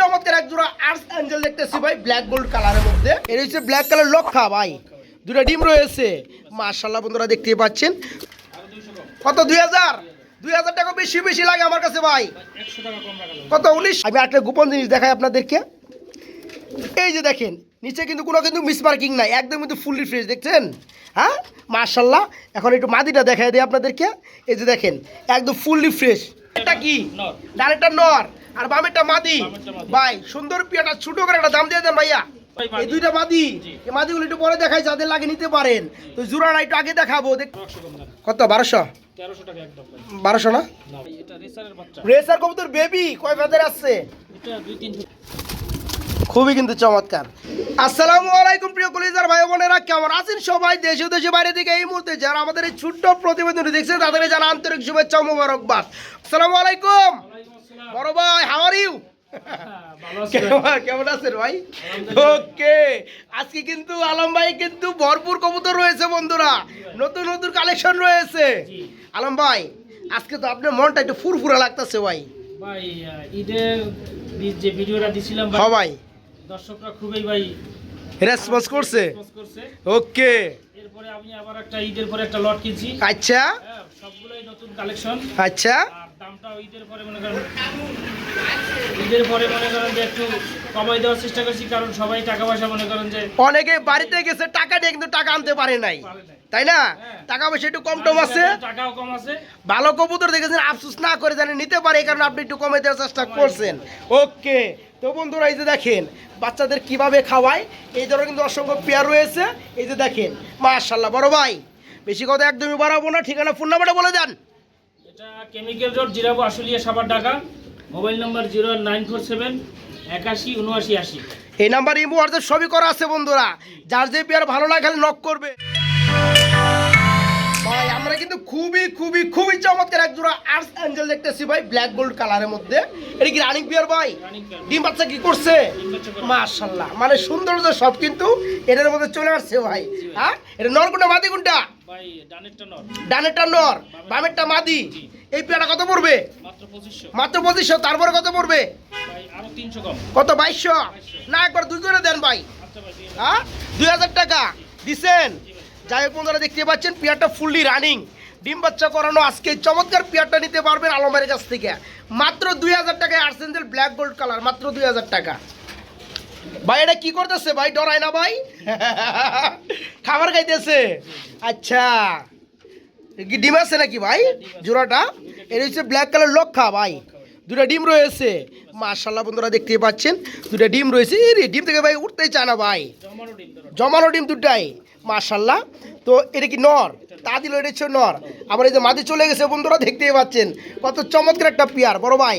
চমৎকার এক জোড়া আর্স অ্যাঞ্জেল দেখতেছি ভাই, ব্ল্যাক গোল্ড কালারের মধ্যে। এর হচ্ছে ব্ল্যাক কালার লক্ষা ভাই, দুটা ডিম রয়েছে মাশাআল্লাহ বন্ধুরা দেখতেই পাচ্ছেন। কত 2000 2000 টাকা বেশি বেশি লাগে আমার কাছে ভাই, 100 টাকা কম রাখা যাবে। কত 19। আমি একটা গোপন জিনিস দেখাই আপনাদেরকে, এই যে দেখেন নিচে কিন্তু কোনো কিন্তু মিসমার্কিং নাই, একদম কিন্তু ফুললি ফ্রেশ দেখছেন। হ্যাঁ মাশাআল্লাহ। এখন একটু মাদিটা দেখাই দিই আপনাদেরকে, এই যে দেখেন একদম ফুললি ফ্রেশ। এটা কি নর। ডানেরটা নর আর বামেরটা মাদি বামেরটা মাদি। ভাই। সুন্দর পিয়াটা ছোট করে একটা দাম দিয়ে দেন ভাইয়া। ভাই, মাদি। এই দুইটা মাদি, জি। এই মাদিগুলো একটু পরে দেখাই, যাদের লাগে নিতে পারেন। তো জোড়াটা একটু আগে দেখাবো। 100 কম দেন। কত 1200 1300 টাকা একদম ভাই। 1200 না? না ভাই, এটা রেসারের বাচ্চা। রেসার কবুতর বেবি কয় ফেদার আছে? এটা 2-3 খুবই কিন্তু চমৎকার। আসসালামু আলাইকুম প্রিয় কলিজার ভাই বোনেরা, কেমন আছেন সবাই? দেশে ও দেশে বাইরে থেকে এই মুহূর্তে যারা আমাদের এই ছোট্ট প্রতিবেদনটি দেখছেন তাদের জানা আন্তরিক শুভেচ্ছা ও মোবারকবাদ। আসসালামু আলাইকুম ওয়ালাইকুম আসসালাম। বড় ভাই, হাউ আর ইউ? ভালো আছেন? কেমন আছেন ভাই? আলহামদুলিল্লাহ। ওকে, আজকে কিন্তু আলম ভাই কিন্তু ভরপুর কবুতর রয়েছে বন্ধুরা, নতুন নতুন কালেকশন রয়েছে। জি। আলম ভাই আজকে তো আপনার মনটা একটু ফুরফুরা লাগতেছে ভাই। ভাই ঈদের যে ভিডিওটা দিছিলাম ভাই, হ্যাঁ ভাই, দর্শকরা খুবই ভাই রেসপন্স করছে। রেসপন্স করছে। ওকে, এরপরে আমি আবার একটা ঈদের পরে একটা লট কিনছি। আচ্ছা হ্যাঁ, সবগুলোই নতুন কালেকশন। আচ্ছা। আর দামটাও ঈদের পরে মনে করেন যে একটু কমাই দেওয়ার চেষ্টা করছি, কারণ সবাই টাকা পয়সা মনে করেন যে অনেকে বাড়িতে গেছে টাকা দিয়ে কিন্তু টাকা আনতে পারে নাই, পারে নাই। তাই না? হ্যাঁ। টাকা পয়সা একটু কম টম আছে, টাকাও কম আছে। ভালো কবুতর দেখেছেন, আফসোস না করে জানি নিতে পারে, এই কারণে আপনি একটু কমে দেওয়ার চেষ্টা করছেন। ওকে, তো বন্ধুরা এই যে দেখেন বাচ্চাদের কিভাবে খাওয়ায়, এই ধরনের কিন্তু অসংখ্য পেয়ার রয়েছে। এই যে দেখেন মাশাআল্লাহ। বড় ভাই বেশি কথা একদমই বাড়াবো না, ঠিকানা ফোন নাম্বারটা বলে দেন। এটা chemical road, Zirabo, Ashulia, Savar, Dhaka. Mobile number 09447 81 79 80। এই নাম্বার ইমো হোয়াটসঅ্যাপ সবই করা আছে বন্ধুরা, যার যে পেয়ার ভালো লাগে খালি নক করবে। ভাই আমরা কিন্তু খুবই খুবই খুবই চমৎকার এক জোড়া আর্স অ্যাঞ্জেল দেখতেছি ভাই, ব্ল্যাক গোল্ড কালারের মধ্যে। এটা কি রানিং পেয়ার ভাই? Running pair. ডিম বাচ্চা কি করছে? ডিম বাচ্চা করে। মাশাআল্লাহ, মানে সৌন্দর্য সব কিন্তু এটার মধ্যে চলে আসছে ভাই। হ্যাঁ, এটা নর কোনটা মাদি কোনটা? ভাই ডানেরটা নর, ডানেরটা নর, বামেরটা মাদি। জি। এই পেয়ারটা কত পড়বে? মাত্র 2500। মাত্র 2500। তারপরে কত পড়বে? ভাই আরো 300 কম। কত 2200? না একবার দুই করে দেন ভাই। আচ্ছা ভাই, দিয়ে দেব। হ্যাঁ 2000 টাকা দিছেন। যাই হোক বন্ধুরা দেখতে পাচ্ছেন পেয়ারটা ফুললি রানিং, ডিম বাচ্চা করানো। আজকে এই চমৎকার পেয়ারটা নিতে পারবেন আলমের কাছ থেকে মাত্র 2000 টাকায়। আর্সেঞ্জেল ব্ল্যাক গোল্ড কালার মাত্র 2000 টাকা। ভাই এটা কি করতেছে ভাই? ডরায় না ভাই? খাবার খাইতেছে? আচ্ছা, কি ডিম আছে নাকি ভাই জোড়াটা? এর হচ্ছে ব্ল্যাক কালার লক্ষা ভাই, দুটা ডিম রয়েছে মাশাআল্লাহ বন্ধুরা দেখতেই পাচ্ছেন, দুটা ডিম রয়েছে। এই ডিম থেকে ভাই উঠতেই চায় না ভাই, জমানো ডিম ধরো। জমানো ডিম দুটাই মাশাআল্লাহ। তো এটা কি নর? তা দিল এটা হচ্ছে নর। আবার এই যে মাদি চলে গেছে বন্ধুরা দেখতেই পাচ্ছেন, কত চমৎকার একটা পেয়ার। বড় ভাই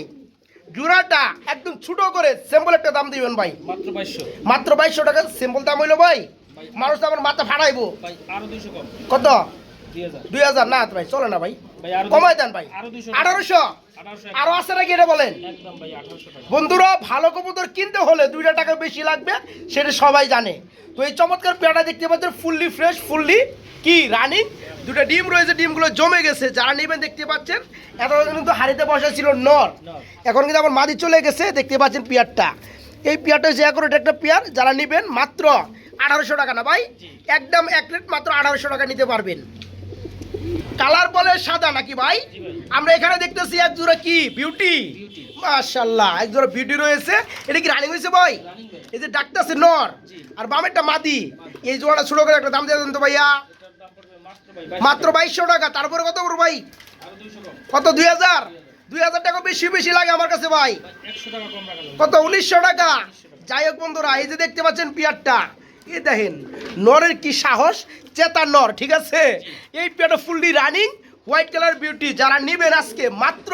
জোড়াটা একদম ছোট করে সিম্পল একটা দাম দিবেন ভাই, মাত্র 2200। মাত্র 2200 টাকা সিম্পল দাম হইলো ভাই। মানুষ তো আমার মাথা ফাটাইবো। ভাই আরো 200 কম। কত? 2000। 2000 না ভাই, চলে না ভাই, ভাই আরো কমাই দেন ভাই। আরো 200। 1800 1800 আরো আছে নাকি এটা বলেন? একদম ভাই 1800 টাকা। বন্ধুরা ভালো কবুতর কিনতে হলে 2 টাকা বেশি লাগবে, সেটা সবাই জানে। তো এই চমৎকার পেয়ারটা দেখতে পাচ্ছেন ফুললি ফ্রেশ, ফুললি কি রানিং। দুটো ডিম রয়েছে, ডিমগুলো জমে গেছে। যারা নেবেন দেখতে পাচ্ছেন, এতদিন কিন্তু হাড়িতে বসা ছিল নর, এখন কিন্তু আমার মাদি চলে গেছে দেখতে পাচ্ছেন পেয়ারটা। এই পেয়ারটা যে করে একটা পেয়ার, যারা নেবেন মাত্র 1800 টাকা না ভাই, একদম এক রেট মাত্র 1800 টাকা নিতে পারবেন। কালার বলে সাদা নাকি ভাই? জি ভাই। আমরা এখানে দেখতেছি এক জোড়া কি বিউটি, বিউটি। মাশাআল্লাহ এক জোড়া বিউটি রয়েছে। এটা কি রানিং হয়েছে ভাই? রানিং ভাই। এই যে ডাক্তার আছে নর জি। আর বামেরটা মাদি, এই জোড়াটা ছোট করে একটা দাম দিয়ে দেন তো ভাইয়া। এটার দাম পড়বে মাত্র ভাই মাত্র 2200 টাকা। তারপরে কত করবো ভাই? আরো 200 কম। কত 2000 2000 টাকা বেশি বেশি লাগে আমার কাছে ভাই। ভাই 100 টাকা কম রাখা যাবে। কত 1900 টাকা। যাই হোক বন্ধুরা এই যে দেখতে পাচ্ছেন পিয়ারটা, এই দেখেন নরের কি সাহস, চেতা নর, ঠিক আছে? এই পিয়ারটা fully running, white colour beauty. যারা নেবেন আজকে মাত্র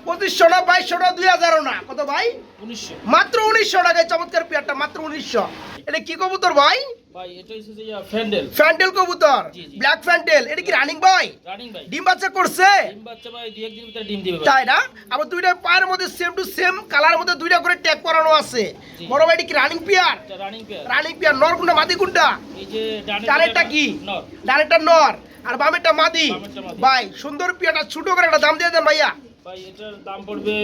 2500 না 2200 না 2000 না, কত ভাই? 1900। মাত্র 1900 টাকায় চমৎকার পেয়ারটা মাত্র 1900। এটা কি কবুতর ভাই? ভাই এটা হচ্ছে যে ফ্যান্ডেল। ফ্যান্টেল কবুতর, জি, জি। Black fantail. এটা কি রানিং ভাই? রানিং ভাই। ডিম বাচ্চা করছে? ডিম বাচ্চা ভাই 2-1 দিনের ভিতরে ডিম দিবে ভাই। তাই না? আবার দুইটা পায়ের মধ্যে সেম টু সেম কালার মধ্যে দুইটা করে ট্যাগ করানো আছে। জি। বড় ভাই এটা কি রানিং পেয়ার? এটা রানিং পেয়ার। Running pair. নর কোনটা মাদি কোনটা? এই যে ডানেরটা কি? নর। ডানেরটা নর আর বামেরটা মাদি। বামেরটা মাদি। ভাই সুন্দর পেয়ারটা ছোট করে একটা দাম দিয়ে দেন ভাইয়া। ভাই এটার দাম পড়বে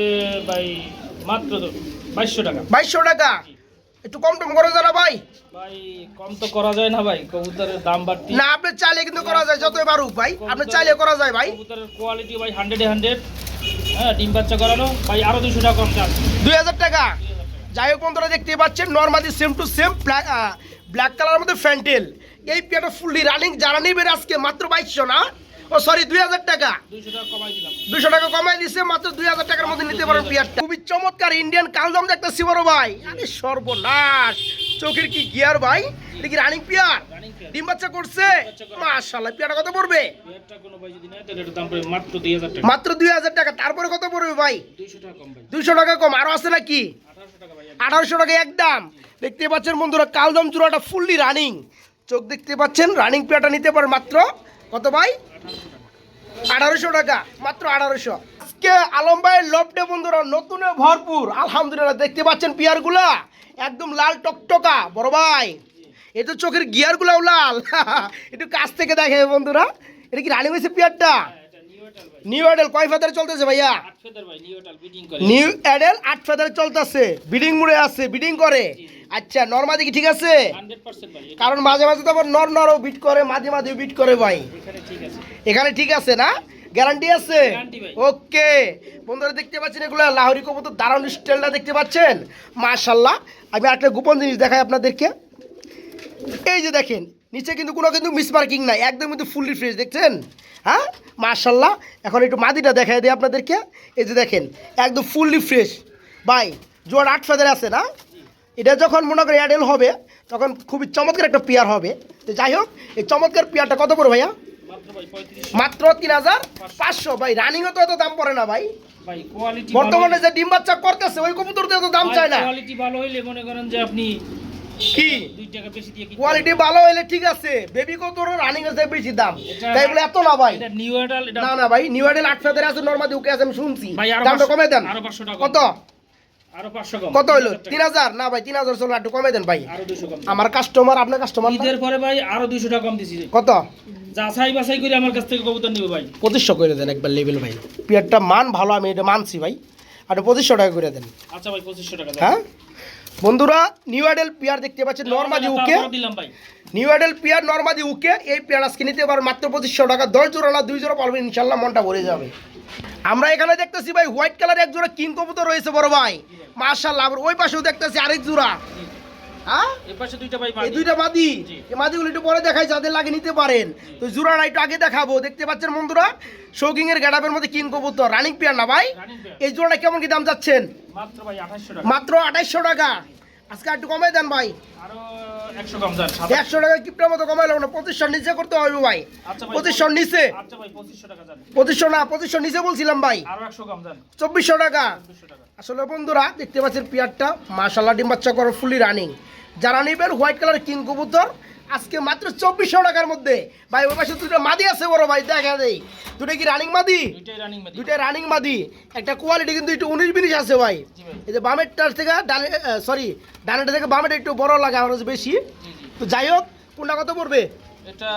ভাই মাত্র 2200 টাকা। 2200 টাকা, একটু কম টম করা যায় না ভাই? ভাই কম তো করা যায় না ভাই, কবুতরের দাম বাড়তি। না আপনি চাইলে কিন্তু করা যায়, যতই বাড়ুক ভাই, আপনি চাইলে করা যায় ভাই। কবুতরের কোয়ালিটি ভাই 100 এ 100। হ্যাঁ, ডিম বাচ্চা করানো ভাই, আরো 200 টাকা কম চার্জ। 2000 টাকা। যাই হোক বন্ধুরা, দেখতে পাচ্ছেন normally same to same black কালারের মধ্যে ফ্যান্টেল। এই পেয়ারটা ফুললি রানিং, যারা নেবেন আজকে মাত্র 2200 না, ও সরি 2000 টাকা। 200 টাকা কমাই দিলাম। 200 টাকা কমাই দিছে, মাত্র 2000 টাকার মধ্যে নিতে পারেন পেয়ারটা। খুবই চমৎকার ইন্ডিয়ান কালদম দেখতেছি বড় ভাই। আরে সর্বনাশ, চোখের কি গিয়ার ভাই, এটা কি রানিং পেয়ার? Running pair. ডিম বাচ্চা করছে, মাশাআল্লাহ। পেয়ারটা কত পড়বে? পেয়ারটা কোনো ভাই যদি নেয় তাহলে এটার দাম পড়বে মাত্র 2000 টাকা। মাত্র 2000 টাকা। তারপরে কত পড়বে ভাই? 200 টাকা কম ভাই। 200 টাকা কম। আরো আছে নাকি? 1800 টাকা ভাই। 1800 টাকা একদম। দেখতে পাচ্ছেন বন্ধুরা, কালদম জোড়াটা ফুললি রানিং, চোখ দেখতে পাচ্ছেন। রানিং পেয়ারটা নিতে পারেন মাত্র কত ভাই? 1800 টাকা, মাত্র 1800। আজকে আলম ভাইয়ের লফটে বন্ধুরা নতুনে ভরপুর, আলহামদুলিল্লাহ। দেখতে পাচ্ছেন পেয়ারগুলা একদম লাল টকটকা বড় ভাই। এই তো চোখের গিয়ারগুলাও লাল। একটু কাছ থেকে দেখে বন্ধুরা, এটা কি রানিং হয়েছে পেয়ারটা? নিউ অ্যাডেল কয় ফেদারে চলতেছে ভাইয়া? 8 ফেদার ভাই, নিউ এটাল বিডিং করে। নিউ অ্যাডেল 8 ফেদারে চলতেছে, বিডিং মুড়ে আছে, বিডিং করে। আচ্ছা, নরমাদি কি ঠিক আছে? 100% ভাই। কারণ মাঝে মাঝে তো আবার নরও বিট করে, মাঝে মাঝে বিট করে ভাই। এখানে ঠিক আছে। এখানে ঠিক আছে না? গ্যারান্টি আছে? Guarantee ভাই। ওকে বন্ধুরা, দেখতে পাচ্ছেন এগুলো লাহোরি কবুতর, দারুণ স্টাইলটা দেখতে পাচ্ছেন, মাশাআল্লাহ। আমি একটা গোপন জিনিস দেখাই আপনাদেরকে। এই যে দেখেন, নিচে কিন্তু কোনো কিন্তু মিসমার্কিং নাই, একদম কিন্তু ফুললি ফ্রেশ, দেখছেন? হ্যাঁ, মাশাআল্লাহ। এখন একটু মাদিটা দেখাই দিই আপনাদেরকে। এই যে দেখেন, একদম ফুললি ফ্রেশ ভাই। জোয়ার 8 ফেদারে আছে না? এটা যখন মনে করেন অ্যাডেল হবে, তখন খুবই চমৎকার একটা পেয়ার হবে। তো যাই হোক, এই চমৎকার পেয়ারটা কত পড়ে ভাইয়া? মাত্র ভাই 3500। মাত্র 3500 ভাই। রানিংও তো এত দাম পড়ে না ভাই। ভাই কোয়ালিটি বর্তমানে যে ডিম বাচ্চা করতেছে ওই কবুতর তো এত দাম চায় না। কোয়ালিটি ভালো হইলে মনে করেন যে আপনি কি 2 টাকা বেশি দিয়ে কিনতে কোয়ালিটি ভালো হইলে ঠিক আছে, বেবি কবুতর রানিং এর বেশি দাম, এটা- তাই বলে এত না ভাই। এটা নিউ এটাল, এটা না না ভাই, নিউ অ্যাডেল 8 ফেদারে আছে, নরমালি ওকে আছে, আমি শুনছি। ভাই আরো দামটা 500 কমে দেন। আরো 500 টাকা কত? আরো 500 কম। কত হইলো? 3000 টাকা। 3000 না ভাই, 3000 চলো, একটু কমে দেন ভাই। আরো 200 কম। আমার কাস্টমার, আপনার কাস্টমার ঈদের পরে ভাই আরো 200 টাকা কম দিছি। কত? যাচাই বাছাই করে আমার কাছ থেকে কবুতর নিবে ভাই। 2500 করে দেন একবার লেভেল ভাই। পিয়ারটা মান ভালো, আমি এটা মানছি ভাই। আর 2500 টাকা করে দেন। আচ্ছা ভাই 2500 টাকা দাও। হ্যাঁ বন্ধুরা, নিউ অ্যাডেল পিয়ার দেখতে পাচ্ছেন, নরমালি উকে। তারপর দিলাম ভাই। নিউ অ্যাডেল পিয়ার নরমালি উকে, এই পিয়ার আজকে নিতে পারেন মাত্র 2500 টাকা। 10 জোড়া না 2 জোড়া পারবেন ইনশাল্লাহ, মনটা ভরে যাবে। আমরা এখানে দেখতেছি ভাই হোয়াইট কালার এক জোড়া কিং কবুতর রয়েছে বড় ভাই, মাশাআল্লাহ। আবার ওই পাশেও দেখতেছি আরেক জোড়া। হ্যাঁ, এই পাশে দুইটা ভাই এই বাদি। দুইটা মাদি। জি। এই মাদিগুলো একটু পরে দেখাই, যাদের লাগে নিতে পারেন। তো জোড়াটা একটু আগে দেখাবো। দেখতে পাচ্ছেন বন্ধুরা, শৌকিং এর গ্যাডাপের মধ্যে কিং কবুতর, রানিং পেয়ার না ভাই? Running pair. এই জোড়াটা কেমন কি দাম যাচ্ছেন? মাত্র ভাই 2800 টাকা। মাত্র 2800 টাকা। আজকে একটু কমাই দেন ভাই। আরো 100 কম যান। 100 টাকা কিপটার মতো কমাই লাগবে না, 2500 নিচে করতে হবে ভাই। আচ্ছা ভাই 2500 নিচে। আচ্ছা ভাই 2500 টাকা যান। 2500 না, 2500 নিচে বলছিলাম ভাই। আরো 100 কম যান। 2400 টাকা। 2400 টাকা। আসলে বন্ধুরা দেখতে পাচ্ছেন পিয়ারটা মাশাআল্লাহ, ডিম বাচ্চা করে ফুলি রানিং। যারা নেবেন হোয়াইট কালার কিং কবুতর আজকে মাত্র 2400 টাকার মধ্যে ভাই। ওই পাশে দুটো মাদি আছে বড় ভাই, দেখা দেই। দুটো কি রানিং মাদি? দুইটাই রানিং ভাই। দুইটা রানিং মাদি। একটা কোয়ালিটি কিন্তু একটু 19-20 আছে ভাই। জি ভাই। এই যে বামেরটার থেকে ডানে, সরি ডানেরটা থেকে বামেরটা একটু বড় লাগে আমার কাছে বেশি। জি জি। তো যাই হোক, কোনটা কত পড়বে? এটা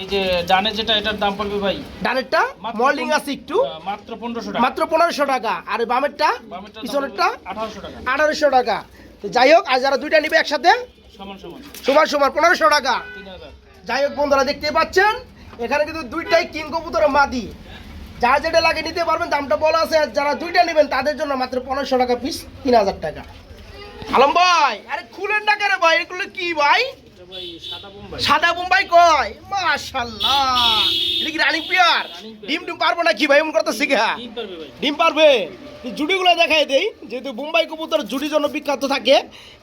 এই যে ডানে যেটা, এটার দাম পড়বে ভাই ডানেরটা মাত্র মল্ডিং আছে একটু, মাত্র 1500 টাকা। মাত্র 1500 টাকা। আর ওই বামেরটা বামেরটার দাম পিছনেরটা পড়বে 1800 টাকা। 1800 টাকা। তো যাই হোক, আর যারা দুইটা নিবে একসাথে সমান সমান সমান সমান 1500 টাকা। 3000। যাই হোক বন্ধুরা, দেখতে পাচ্ছেন এখানে কিন্তু দুইটাই কিং কবুতর মাদি, যার যেটা লাগে নিতে পারবেন। দামটা বলা আছে, আর যারা দুইটা নেবেন তাদের জন্য মাত্র 1500 টাকা পিস, 3000 টাকা। আলম ভাই, আরে খুলেন না কেন ভাই, এগুলো কি ভাই? এটা ভাই সাদা বোম্বাই। সাদা বোম্বাই কয়, মাশাআল্লাহ। এটা কি রানিং পেয়ার? Running pair. ডিম ডিম পারবো না কি ভাই, এমন করতে শিখা? ডিম পারবে ভাই। ডিম পারবে। এই জুটিগুলো দেখাই দেই, যেহেতু বোম্বাই কবুতর জুটির জন্য বিখ্যাত থাকে।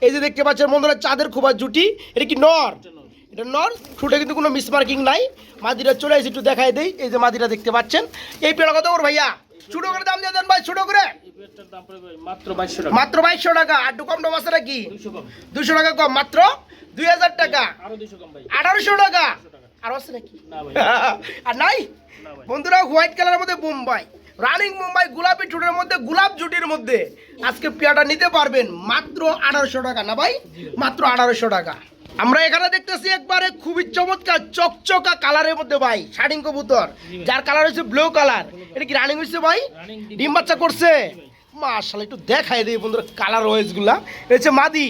এই যে দেখতে পাচ্ছেন বন্ধুরা, চাঁদের খোবার জুটি। এটা কি নর? এটা নয়। এটা নর। ঠোঁটে কিন্তু কোনো মিসমার্কিং নাই। মাদিরা চলে এসে একটু দেখাই দেই। এই যে মাদিরা দেখতে পাচ্ছেন। এই পেয়ারা কত করে ভাইয়া? ছোট করে দাম দিয়ে দেন ভাই, ছোট করে। এই পেয়ারটার দাম পড়বে ভাই মাত্র 2200 টাকা। মাত্র 2200 টাকা। আর একটু কম দাম আছে নাকি? 200 কম। 200 টাকা কম, মাত্র 2000 টাকা। আরো 200 কম ভাই। 1800 টাকা। আর আছে নাকি? না ভাই। আর নাই না ভাই। বন্ধুরা, হোয়াইট কালারের মধ্যে বোম্বাই, রানিং মুম্বাই, গোলাপি ঠোঁটের মধ্যে গোলাপ জুটির মধ্যে আজকে পেয়ারটা নিতে পারবেন মাত্র 1800 টাকা না ভাই? মাত্র 1800 টাকা। আমরা এখানে দেখতেছি একবারে খুবই চমৎকার চকচকা কালারের মধ্যে ভাই শাড়িং কবুতর, যার কালার হচ্ছে ব্লু কালার। এটা কি রানিং হচ্ছে ভাই? রানিং ডিম বাচ্চা করছে? মাশাআল্লাহ, একটু দেখাই দিই বন্ধুরা কালার ওয়েজগুলা। এটা হচ্ছে মাদি।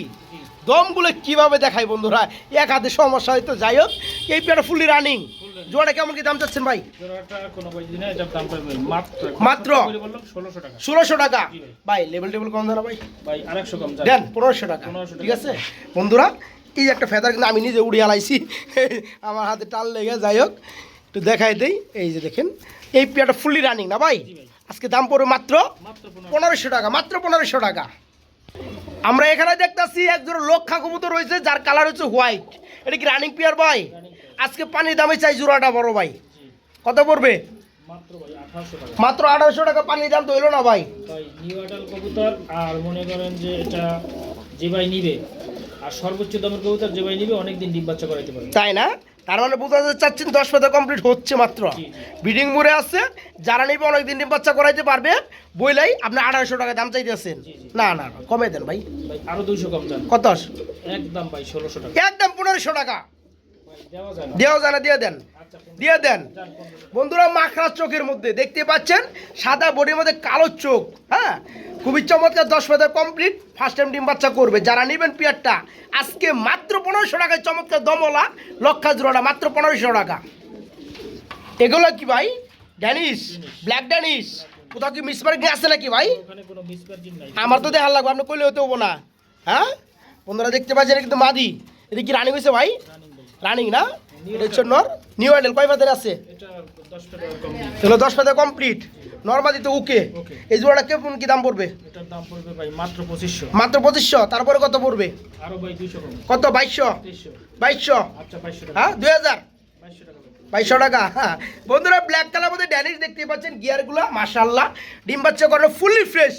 দমগুলো কিভাবে দেখাই বন্ধুরা, এক হাতে সমস্যা হয়তো। যাই হোক, এই পেয়ারটা ফুললি রানিং। জোড়া কেমন কি দাম চাচ্ছেন ভাই? জোড়াটা কোনো পয়সা দিই না, এটার দাম পড়বে মাত্র মাত্র বললাম 1600 টাকা। 1600 টাকা। জি ভাই। ভাই লেভেল টেবিল কম দেন না ভাই? ভাই আরেকশো কম যান। দেন 1500 টাকা। 1500 টাকা। ঠিক আছে বন্ধুরা, এই যে একটা ফেদার কিন্তু আমি নিজে উড়িয়ে আলাইছি, আমার হাতে টাল লেগে। যাই হোক, একটু দেখাই দেই। এই যে দেখেন, এই পেয়ারটা ফুললি রানিং না ভাই? জি ভাই। আজকে দাম পড়বে মাত্র মাত্র 1500 টাকা। মাত্র 1500 টাকা। আমরা এখানে দেখতেছি একজোড়া লক্ষা কবুতর রয়েছে, যার কালার হচ্ছে হোয়াইট। এটা কি রানিং পেয়ার ভাই? আজকে পানির দামে চাই জোড়াটা বড় ভাই। কত পড়বে? মাত্র ভাই 1800 টাকা। মাত্র 1800 টাকা। পানির দাম তো হইলো না ভাই? ভাই নিউ আডাল কবুতর, আর মনে করেন যে এটা যে ভাই নিবে, আর সর্বোচ্চ দামের কবুতর যে ভাই নিবে অনেকদিন ডিম বাচ্চা করাইতে পারবে। তাই না? তার মানে বোঝাতে চাচ্ছেন 10 পাতা কমপ্লিট হচ্ছে মাত্র। জি, জি। ব্রিডিং মোড়ে আছে, যারা নিবে অনেকদিন ডিম বাচ্চা করাইতে পারবে বইলাই আপনি 1800 টাকা দাম চাইতেছেন। জি, জি। না না না, কমে দেন ভাই। ভাই আরো 200 কম যান। কত? একদম ভাই 1600 টাকা। একদম 1500 টাকা। ভাই দেওয়া যায় না। দেওয়া যায় না? দিয়ে দেন, আচ্ছা দিয়ে দেন। যান 1500। বন্ধুরা, মাখরা চোখের মধ্যে দেখতে পাচ্ছেন, সাদা বডির মধ্যে কালো চোখ। হ্যাঁ, খুবই চমৎকার। 10 পাতা কমপ্লিট, ফার্স্ট টাইম ডিম বাচ্চা করবে। যারা নেবেন পেয়ারটা আজকে মাত্র 1500 টাকায়, চমৎকার দমলা লক্ষা জোড়াটা মাত্র 1500 টাকা। এগুলো কি ভাই? Danish, black Danish. কোথাও কি মিসমার্কিং আছে নাকি ভাই? ওখানে কোনো মিসমার্জিন নাই। আমার তো দেখার লাগবে, আপনি কইলে হতে হবো না। হ্যাঁ বন্ধুরা, দেখতে পাচ্ছেন এটা কিন্তু মাদি। এটা কি রানিং হয়েছে ভাই? রানিং ভাই। রানিং না? এটা হচ্ছে নর। নিউ আইডেল কয় পাতার আছে? এটা 10 টাকা কম দিই। এগুলো 10 পাতা কমপ্লিট। নর্মাদি তো ওকে। ওকে। এই জোড়াটা কেমন কি দাম পড়বে? এটার দাম পড়বে ভাই মাত্র 2500। মাত্র 2500। তারপরে কত পড়বে? আরো ভাই 200 কম। কত? 2200। 2300। 2200। আচ্ছা 2200 টাকা। হ্যাঁ 2000। 2200 টাকা ভাই। 2200 টাকা। হ্যাঁ বন্ধুরা, ব্ল্যাক কালার মধ্যে ড্যানিশ দেখতে পাচ্ছেন, গিয়ারগুলো মাশাআল্লাহ, ডিম বাচ্চা করে ফুললি ফ্রেশ।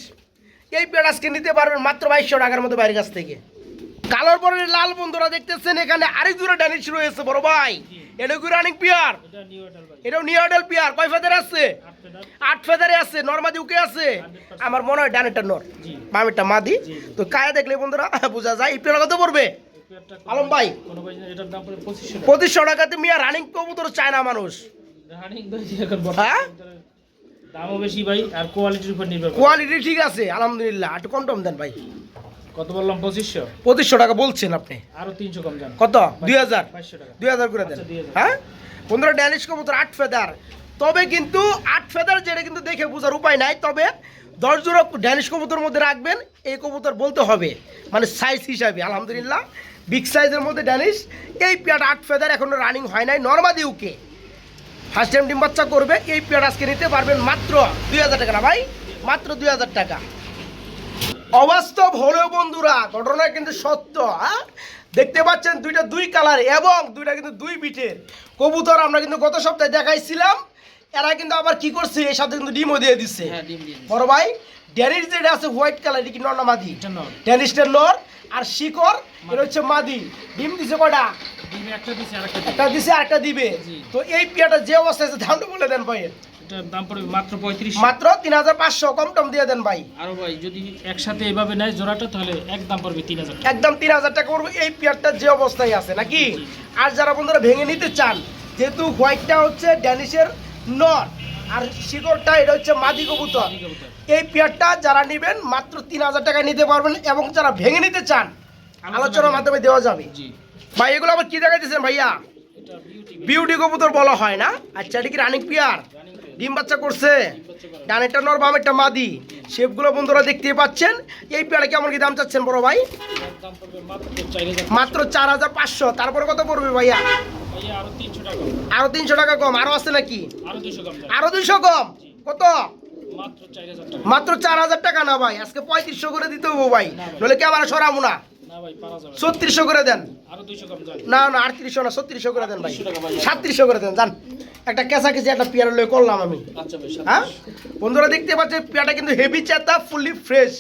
এই পেয়ার আজকে নিতে পারবেন মাত্র 2200 টাকার মধ্যে বাইরের কাছ থেকে। কালোর পরে লাল বন্ধুরা দেখতেছেন, এখানে আরেক জোড়া ড্যানিশ রয়েছে বড় ভাই। এটা কি রানিং পেয়ার? এটা নিউ আডাল ভাই। এটাও নিউ আইডেল পেয়ার। কয় ফেদার আছে? 8 ফেদার। 8 ফেদারে আছে। নরমাদি উকে আছে। 100% আমার মনে হয় ডানেরটা নর, জি। বামেরটা মাদি। জি। তো কায়া দেখলে বন্ধুরা বোঝা যায়। এই পেয়ার কত পড়বে? এই পেয়ারটা আলম ভাই, কোনো ভাই এটার দাম পড়বে 2500 টাকা। 2500 টাকাতে মিয়া রানিং কবুতর চায় না মানুষ। রানিং ভাই এখন হ্যাঁ? বর্তমানে দামও বেশি ভাই, আর কোয়ালিটির উপর নির্ভর করে। কোয়ালিটি ঠিক আছে আলহামদুলিল্লাহ। একটু কম টম দেন ভাই। কত বললাম? 2500। 2500 টাকা বলছেন আপনি। আরো 300 কম যান। কত? 2000। 2200 টাকা। 2000 করে দেন। আচ্ছা, 2000। হ্যাঁ বন্ধুরা, ড্যানিশ কবুতর 8 ফেদার। তবে কিন্তু 8 ফেদার যেটা কিন্তু দেখে বোঝার উপায় নাই। তবে 10 জোড়া ড্যানিশ কবুতর মধ্যে রাখবেন, এই কবুতর বলতে হবে মানে সাইজ হিসাবে। আলহামদুলিল্লাহ বিগ সাইজের মধ্যে ড্যানিশ। এই পেয়ার 8 ফেদার এখনো রানিং হয় নাই, নরমাদি উকে। ফার্স্ট টাইম ডিম বাচ্চা করবে। এই পেয়ার আজকে নিতে পারবেন মাত্র 2000 টাকা। না ভাই? মাত্র 2000 টাকা। অবাস্তব হলেও বন্ধুরা ঘটনা কিন্তু সত্য। হ্যাঁ, দেখতে পাচ্ছেন দুইটা দুই কালার এবং দুইটা কিন্তু দুই বিটের কবুতর। আমরা কিন্তু গত সপ্তাহে দেখাইছিলাম, এরা কিন্তু আবার কি করছে, এর সাথে কিন্তু ডিমও দিয়ে দিচ্ছে। হ্যাঁ ডিম দিন। বড় ভাই, ড্যানিশ যেটা আছে হোয়াইট কালার, এটা কি নর না মাদি? এটা নর। ড্যানিশটার নর, আর শিকর এটা হচ্ছে মাদি। ডিম দিছে কয়টা? ডিম একটা দিছে, আরেকটা দিছে। একটা দিছে, আরেকটা দিবে। জি। তো এই পেয়ারটা যে অবস্থায় আছে দামটা বলে দেন ভাই। এটার দাম পড়বে মাত্র 3500। মাত্র 3500। কম টম দিয়ে দেন ভাই। আরো ভাই যদি একসাথে এভাবে নেয় জোড়াটা, তাহলে একদম পড়বে 3000 টাকা। একদম 3000 টাকা পড়বে এই পেয়ারটা যে অবস্থায় আছে নাকি। আর যারা বন্ধুরা ভেঙে নিতে চান, যেহেতু হোয়াইটটা হচ্ছে ড্যানিশের নর আর শিকড়টা এটা হচ্ছে মাদি কবুতর, ঠিক আছে। এই পেয়ারটা যারা নেবেন মাত্র 3000 টাকায় নিতে পারবেন। এবং যারা ভেঙে নিতে চান আলোচনার মাধ্যমে দেওয়া যাবে। জি। ভাই এগুলো আবার কি দেখাইতেছেন ভাইয়া? এটা বিউটি বিউটি কবুতর বলা হয় না? আচ্ছা, এটা কি রানিং পেয়ার? রানিং ভাই। ডিম বাচ্চা করছে। ডানেরটা নর, বামেরটা মাদি। শেপগুলো বন্ধুরা দেখতে পাচ্ছেন। এই পেয়ারে কেমন কি দাম চাচ্ছেন বড় ভাই? এটার দাম পড়বে মাত্র 4000। মাত্র 4500। তারপরে কত পড়বে ভাইয়া? ভাইয়া আরো 300 টাকা। আরো 300 টাকা কম। আরো আছে নাকি? আরো 200 কম যান। আরো 200 কম। কত? মাত্র 4000 টাকা। মাত্র 4000 টাকা। না ভাই, আজকে 3500 করে দিতে হবো ভাই, না ভাই। নইলে ক্যামেরা সরাবো না। না ভাই পারা যাবে না। 3600 করে দেন। আরো 200 কম যান। না না, 3800 না, 3600 করে দেন ভাই। 3800 টাকা ভাই। 3700 করে দেন। জান একটা কেঁচা কেঁচা একটা পেয়ার লয়ে করলাম আমি। আচ্ছা ভাই। হ্যাঁ বন্ধুরা, দেখতে পাচ্ছেন পেয়ারটা কিন্তু হেভি চেতা, fully fresh,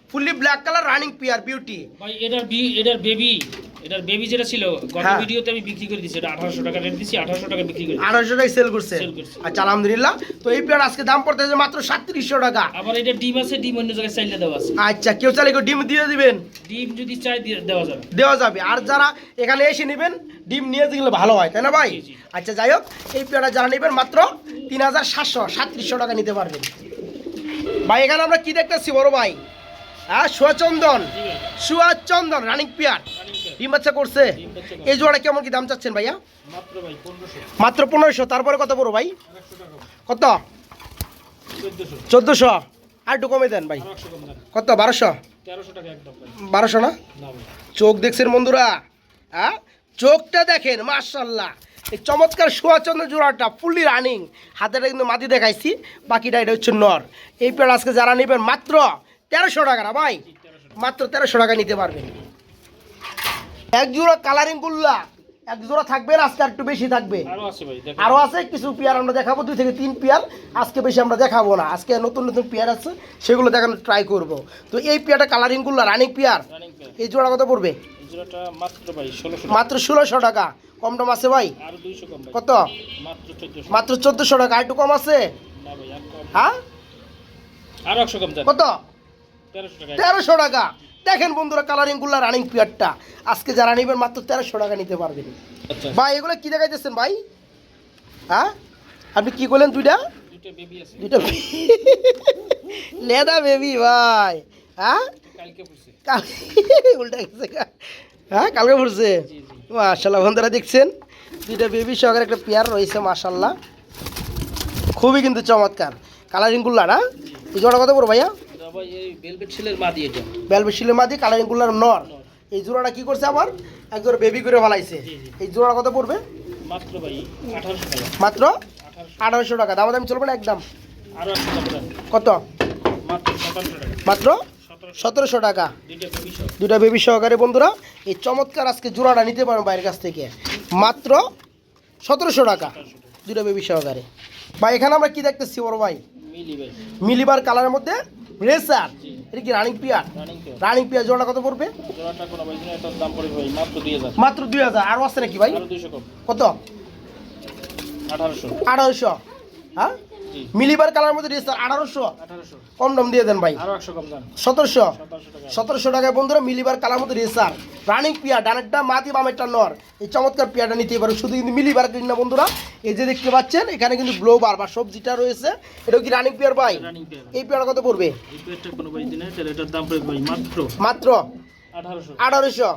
fully black colour running pair beauty. ভাই এটার বেবি যেটা ছিল গত হ্যাঁ। ভিডিওতে আমি বিক্রি করে দিছি, এটা 1800 টাকা রেট দিছি, 1800 টাকা বিক্রি করে দিছি। 800 টাকায় সেল করছে। Sell করছে। আচ্ছা আলহামদুলিল্লাহ। তো এই পেয়ার আজকে দাম পড়তেছে মাত্র 3700 টাকা। আবার এটা ডিম আছে, ডিম অন্য জায়গায় চাইলে দেওয়া আছে। আচ্ছা, কেউ চাইলে কেউ ডিম দিয়ে দিবেন? ডিম যদি চাই দেওয়া যাবে। দেওয়া যাবে। আর যারা এখানে এসে নেবেন ডিম নিয়ে গেলে ভালো হয়, তাই না ভাই? জি, জি। আচ্ছা যাই হোক, এই পেয়ারটা যারা নেবেন মাত্র 3700 3700 টাকা নিতে পারবেন। ভাই এখানে আমরা কি দেখতেছি বড় ভাই? হ্যাঁ, সুয়াচন্দন, জি ভাই, সুয়াচন্দন রানিং পেয়ার রানিং পেয়ার, ডিম বাচ্চা করছে। ডিম বাচ্চা করে। এই জোড়া কেমন কি দাম চাচ্ছেন ভাইয়া? মাত্র ভাই 1500, মাত্র 1500। তারপরে কত বড় ভাই? 100 টাকা, কত? 1400, 1400। আর একটু কমে দেন ভাই। আরো 100 কম দেন, কত? 1200। 1300 টাকা একদম ভাই। 1200 না? না ভাই, চোখ দেখছেন বন্ধুরা? হ্যাঁ, চোখটা দেখেন মাশাআল্লাহ। এই চমৎকার সুয়াচন্দন জোড়াটা ফুললি রানিং। হাতেটা কিন্তু মাটি দেখাইছি, বাকিটা এটা হচ্ছে নর। এই পেয়ার আজকে যারা নেবেন মাত্র 1300 টাকা না ভাই? 1300 মাত্র 1300 টাকা নিতে পারবেন। এক জোড়া কালারিং গুল্লা, এক জোড়া থাকবে না, আজকে আর একটু বেশি থাকবে। আরো আছে ভাই, দেখেন। আরও আছে কিছু পেয়ার আমরা দেখাবো, 2 থেকে 3 পেয়ার। আজকে বেশি আমরা দেখাবো না, আজকে নতুন নতুন পেয়ার আছে সেগুলো দেখানোর ট্রাই করব। তো এই পেয়ারটা কালারিং গুল্লা রানিং পেয়ার, রানিং পেয়ার। এই জোড়া কত পড়বে? এই জোড়াটা মাত্র ভাই 1600 টাকা। মাত্র 1600 টাকা। কম দাম আছে ভাই? আরো 200 কম ভাই। কত? মাত্র 1400। মাত্র 1400 টাকা। আর একটু কম আছে? না ভাই, আর কম। হ্যাঁ, আরো 100 কম দেন। কত? 1300 টাকা। 1300 টাকা। দেখেন বন্ধুরা কালারিং গুল্লা রানিং পেয়ারটা আজকে যারা নেবেন মাত্র 1300 টাকা নিতে পারবেন। আচ্ছা, ভাই এগুলো কি দেখাইতেছেন ভাই? হ্যাঁ, আপনি কি করলেন? দুইটা দুটো বেবি আছে, দুইটা লেদা বেবি ভাই। হ্যাঁ, কালকে পড়ছে। কাল উল্টা গেছে হ্যাঁ, কালকে পড়ছে। জি জি। মাশাল্লাহ বন্ধুরা দেখছেন দুইটা বেবি সহকারে একটা পেয়ার রয়েছে মাশাল্লাহ, খুবই কিন্তু চমৎকার কালারিং গুল্লা না? এই জোড়া কত পড়ো ভাইয়া? এটা ভাই এই ভেলভেট ছেলের মা দিয়ে এটা। বেলবেশিলের মাদি কালারিং গুল্লার নর। এই জোড়াটা কি করছে আবার? এক জোড়া বেবি করে ফেলাইছে। জি, জি। এই জোড়া কত পড়বে? মাত্র ভাই 1800 টাকা। মাত্র 1800। 1800 টাকা। দাম দামি চলবে না একদম? আরো 100 কম দেন। কত? মাত্র 1700 টাকা। মাত্র 1700। 1700 টাকা। দুইটা বেবি সহ। দুটা বেবি সহকারে বন্ধুরা এই চমৎকার আজকে জোড়াটা নিতে পারেন বাইরের কাছ থেকে মাত্র 1700 টাকা। 1700 টাকা। দুটা বেবি সহকারে। ভাই এখানে আমরা কি দেখতেছি বড় ভাই? মিলি ভাই, মিলিবার কালারের মধ্যে রেসার, জি। এটা কি running peer? Running pair. Running peer জোড়াটা কত পড়বে? জোড়াটা কোনো ভাই না, এটার দাম পড়বে ভাই মাত্র 2000। মাত্র 2000। আরও আছে নাকি ভাই? আরো 200 কম, কত? 1800। 1800। হ্যাঁ, জি, মিলিবার কালারের মধ্যে রেসার 1800। 1800। কম দাম দিয়ে দেন ভাই। আরো 100 কম দেন। 1700। 1700 টাকা। 1700 টাকায় বন্ধুরা মিলিবার কালার মধ্যে রেসার রানিং পিয়া, ডানেরটা মাটি বামেরটা নর। এই চমৎকার পিয়াটা নিতে পারো শুধু কিন্তু মিলিবার কিনা বন্ধুরা। এই যে দেখতে পাচ্ছেন এখানে কিন্তু ব্লোবার বা সবজিটা রয়েছে, এটাও কি রানিং পিয়ার ভাই? Running pair. এই পিয়াটা কত পড়বে? এই পেয়ারটা কোনো ভাই দিনে তাহলে এটার দাম পড়বে ভাই মাত্র মাত্র 1800। 1800।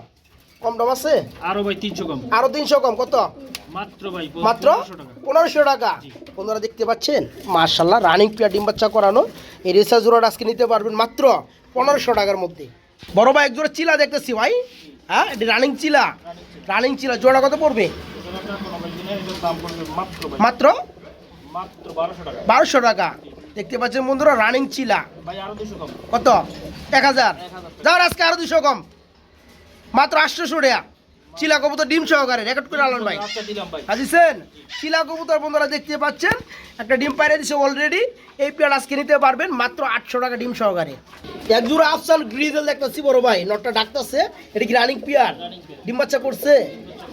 কম দাম আছে? আরো ভাই 300 কম। আরো 300 কম। কত? মাত্র ভাই মাত্র 1500 টাকা। 1500 টাকা। জি। বন্ধুরা দেখতে পাচ্ছেন মাশাল্লাহ রানিং পিয়া ডিম বাচ্চা করানো এই রেসার জোড়াটা আজকে নিতে পারবেন মাত্র 1500 টাকার মধ্যে। বড় ভাই এক জোড়া চিলা দেখতেছি ভাই। হ্যাঁ, এটা রানিং চিলা। রানিং চিলা জোড়া কত পড়বে? জোড়াটা কোনো ভাই দিনে এটার দাম পড়বে মাত্র ভাই মাত্র মাত্র 1200 টাকা। 1200 টাকা। দেখতে পাচ্ছেন বন্ধুরা রানিং চিলা। ভাই আরো 200 কম। কত? 1000। 1000 যাও আজকে আরো 200 কম, মাত্র 800 টাকা। চিলা কবুতর ডিম সহকারে রেকর্ড করে আনলেন ভাই। আচ্ছা দিলাম ভাই। হাজিছেন চিলা কবুতর বন্ধুরা দেখতে পাচ্ছেন একটা ডিম পাইরে দিছে অলরেডি। এই পেয়ার আজকে নিতে পারবেন মাত্র 800 টাকা ডিম সহকারে। এক জোড়া আফসান গ্রিজেল দেখতেছি বড় ভাই, নটটা ডাকতেছে, এটা কি রানিং পিয়ার? Running pair. ডিম বাচ্চা করছে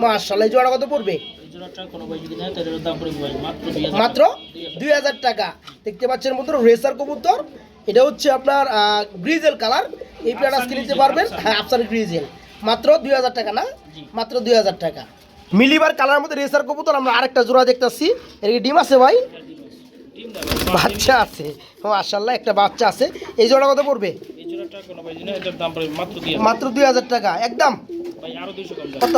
মাশাআল্লাহ। এই জোড়া কত পড়বে? এই জোড়াটা কোনো ভাই যদি নেয় তাহলে এটার দাম পড়বে ভাই মাত্র 2000। মাত্র 2000 টাকা। দেখতে পাচ্ছেন বন্ধুরা রেসার কবুতর, এটা হচ্ছে আপনার গ্রিজেল কালার। এই পেয়ার আজকে নিতে পারবেন। হ্যাঁ, আফসান গ্রিজেল মাত্র 2000 টাকা না? জি। মাত্র 2000 টাকা। মিলিবার কালার মধ্যে রেসার কবুতর আমরা আরেকটা জোড়া দেখতেছি। এর কি ডিম আছে ভাই? ডিম দাও ভাই। বাচ্চা আছে মাশাআল্লাহ, একটা বাচ্চা আছে। এই জোড়া কত পড়বে? এই জোড়াটা কোনো ভাই যদি নেয় এটার দাম পড়বে মাত্র 2000। মাত্র 2000 টাকা একদম। ভাই আরো 200 কম দেন। কত?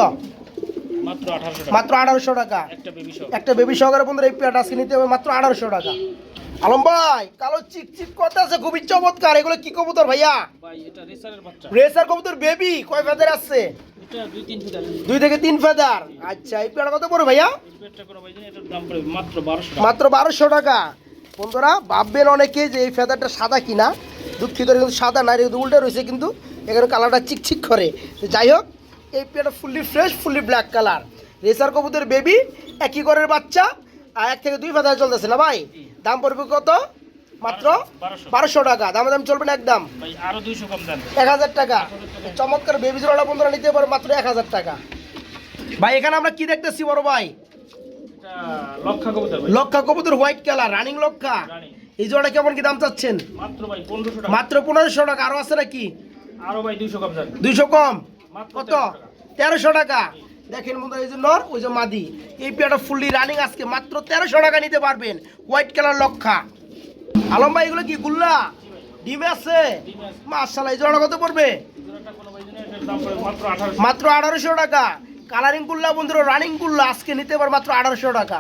মাত্র 1800 টাকা। মাত্র 1800 টাকা। একটা বেবি সহ। একটা বেবি সহকারে বন্ধুরা এই পেয়ারটা আজকে নিতে হবে মাত্র 1800 টাকা। আলম ভাই কালো চিকচিক কথা আছে খুবই চমৎকার, এগুলো কি কবুতর ভাইয়া? ভাই এটা রেসারের বাচ্চা। রেসার কবুতর বেবি। কয় ফেদার আছে? এটা 2-3 ফিট আছে। 2 থেকে 3 ফেদার। আচ্ছা, এই পেয়ারটা কত পড়বে ভাইয়া? এই পেয়ারটা কোনো ভাই যদি নেয় এটার দাম পড়বে মাত্র 1200 টাকা। মাত্র 1200 টাকা। বন্ধুরা ভাববেন অনেকে যে এই ফেদারটা সাদা কিনা, দুঃখিত কিন্তু সাদা না, কিন্তু উল্টে রয়েছে, কিন্তু এখানে কালারটা চিকচিক করে। তো যাই হোক এই পেয়ারটা fully fresh, fully black colour. Racer কবুতর বেবি, একই ঘরের বাচ্চা, আর 1 থেকে 2 ফেদার চলতেছে না ভাই? দাম পড়বে কত? মাত্র 1200 টাকা। দাম চলবে না একদম। ভাই আরো 200 কম দেন। 1000 টাকা। এই চমৎকার বেবি জোড়াটা বন্ধুরা নিতে পারে মাত্র 1000 টাকা। ভাই এখানে আমরা কি দেখতেছি বড় ভাই? এটা লক্ষা কবুতর ভাই। লক্ষা কবুতর হোয়াইট কালার রানিং লক্ষা। রানিং। এই জোড়াটা কেমন কি দাম চাচ্ছেন? মাত্র ভাই 1500 টাকা। মাত্র 1500 টাকা। আরো আছে নাকি? আরো ভাই 200 কম দেন। 200 কম। মাত্র কত? 1300 টাকা। 1300 টাকা। দেখেন বন্ধুরা এই যে নর, ওই যে মাদি, এই পেয়ারটা ফুললি রানিং আজকে মাত্র 1300 টাকা নিতে পারবেন। White colour লক্ষা। আলম ভাই এগুলো কি গুল্লা? জি ভাই। ডিমে আছে ডিমে আছে। মাশাআল্লাহ, এই জোড়া কত পড়বে? জোড়াটা কোনো ভাই জন্য এটার দাম পড়ে মাত্র 1800। মাত্র 1800 টাকা। কালারিং কুল্লা বন্ধুরা, রানিং কুল্লা আজকে নিতে পার মাত্র 1800 টাকা।